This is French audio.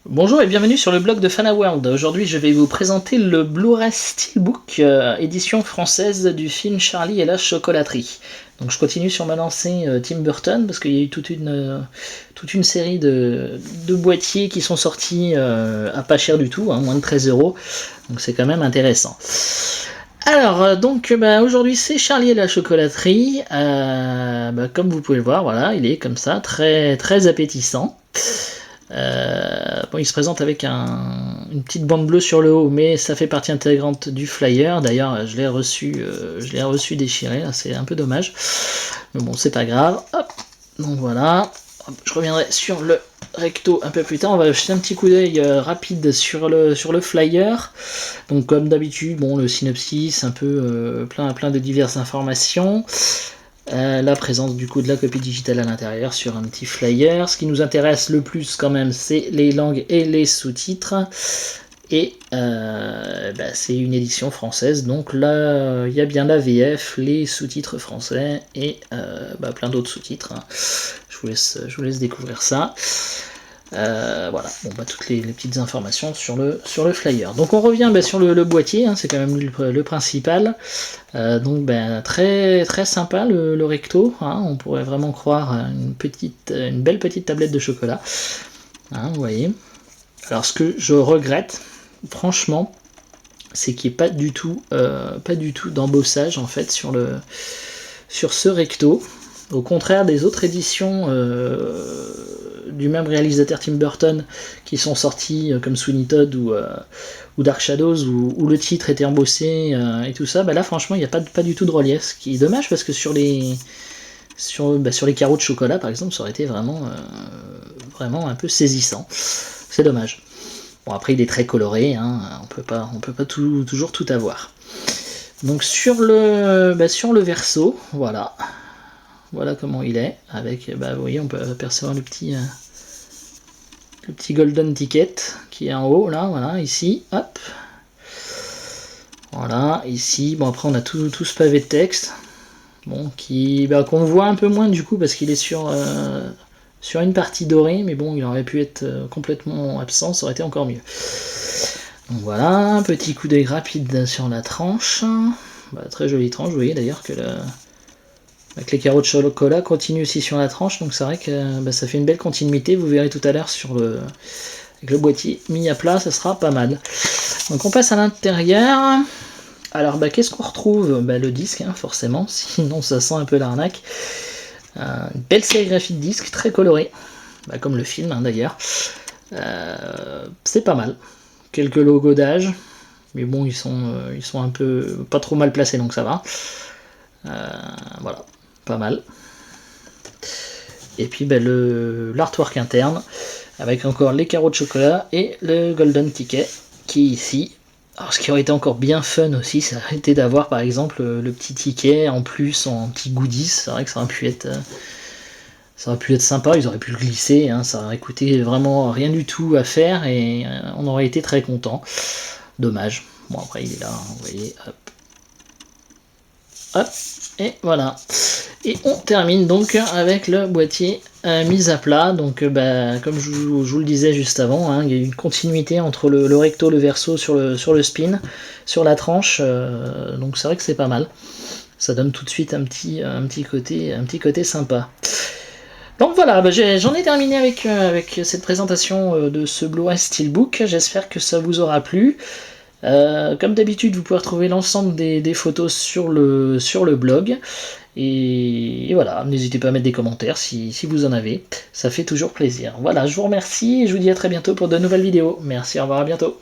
Bonjour et bienvenue sur le blog de Fanaworld. Aujourd'hui, je vais vous présenter le Blu-ray Steelbook, édition française du film Charlie et la chocolaterie. Donc je continue sur ma lancée Tim Burton parce qu'il y a eu toute une série de boîtiers qui sont sortis à pas cher du tout, moins de 13 €. Donc c'est quand même intéressant. Alors, aujourd'hui c'est Charlie et la chocolaterie. Comme vous pouvez le voir, voilà, il est comme ça, très, très appétissant. Il se présente avec une petite bande bleue sur le haut, mais ça fait partie intégrante du flyer. D'ailleurs, je l'ai reçu déchiré, c'est un peu dommage. Mais bon, c'est pas grave. Hop, donc voilà. Hop, je reviendrai sur le recto un peu plus tard. On va jeter un petit coup d'œil rapide sur le flyer. Donc comme d'habitude, bon, le synopsis, un peu plein de diverses informations. La présence du coup de la copie digitale à l'intérieur sur un petit flyer. Ce qui nous intéresse le plus quand même, c'est les langues et les sous-titres. Et c'est une édition française, donc là il y a bien la VF, les sous-titres français et plein d'autres sous-titres. Je vous laisse découvrir ça. Voilà, toutes les petites informations sur le flyer. Donc on revient sur le boîtier, c'est quand même le principal. Très très sympa le recto, on pourrait vraiment croire une belle petite tablette de chocolat. Vous voyez. Alors ce que je regrette, franchement, c'est qu'il n'y ait pas du tout d'embossage en fait sur ce recto. Au contraire des autres éditions du même réalisateur Tim Burton qui sont sortis comme Sweeney Todd ou Dark Shadows où le titre était embossé et tout ça, là franchement il n'y a pas du tout de relief, ce qui est dommage parce que sur les carreaux de chocolat par exemple ça aurait été vraiment un peu saisissant. C'est dommage. Bon, après il est très coloré, on peut pas toujours tout avoir. Donc sur le verso, voilà comment il est, avec, vous voyez, on peut apercevoir le petit golden ticket qui est en haut, là, voilà, ici, hop. Voilà, ici, bon après on a tout ce pavé de texte, bon, qu'on voit un peu moins du coup, parce qu'il est sur une partie dorée, mais bon, il aurait pu être complètement absent, ça aurait été encore mieux. Donc voilà, un petit coup d'œil rapide sur la tranche, très jolie tranche, vous voyez d'ailleurs que avec les carreaux de chocolat continuent aussi sur la tranche, donc c'est vrai que ça fait une belle continuité. Vous verrez tout à l'heure avec le boîtier mis à plat, ça sera pas mal. Donc on passe à l'intérieur. Alors qu'est-ce qu'on retrouve? Le disque, forcément, sinon ça sent un peu l'arnaque. Une belle sérigraphie de disque, très colorée, comme le film d'ailleurs. C'est pas mal. Quelques logos d'âge, mais bon, ils sont un peu pas trop mal placés, donc ça va. Voilà, pas mal. Et puis l'artwork interne avec encore les carreaux de chocolat et le golden ticket qui est ici. Alors ce qui aurait été encore bien fun aussi, ça aurait été d'avoir par exemple le petit ticket en plus en petit goodies. C'est vrai que ça aurait pu être sympa, ils auraient pu le glisser, ça aurait coûté vraiment rien du tout à faire et on aurait été très content. Dommage. Bon après il est là, vous voyez, hop, et voilà. Et on termine donc avec le boîtier mis à plat. Donc comme je vous le disais juste avant, il y a une continuité entre le recto, le verso sur le spin, sur la tranche. Donc c'est vrai que c'est pas mal. Ça donne tout de suite un petit côté sympa. Donc voilà, j'en ai terminé avec cette présentation de ce Blu-ray Steelbook. J'espère que ça vous aura plu. Comme d'habitude, vous pouvez retrouver l'ensemble des photos sur le blog. Et voilà, n'hésitez pas à mettre des commentaires si vous en avez. Ça fait toujours plaisir. Voilà, je vous remercie et je vous dis à très bientôt pour de nouvelles vidéos. Merci, au revoir, à bientôt.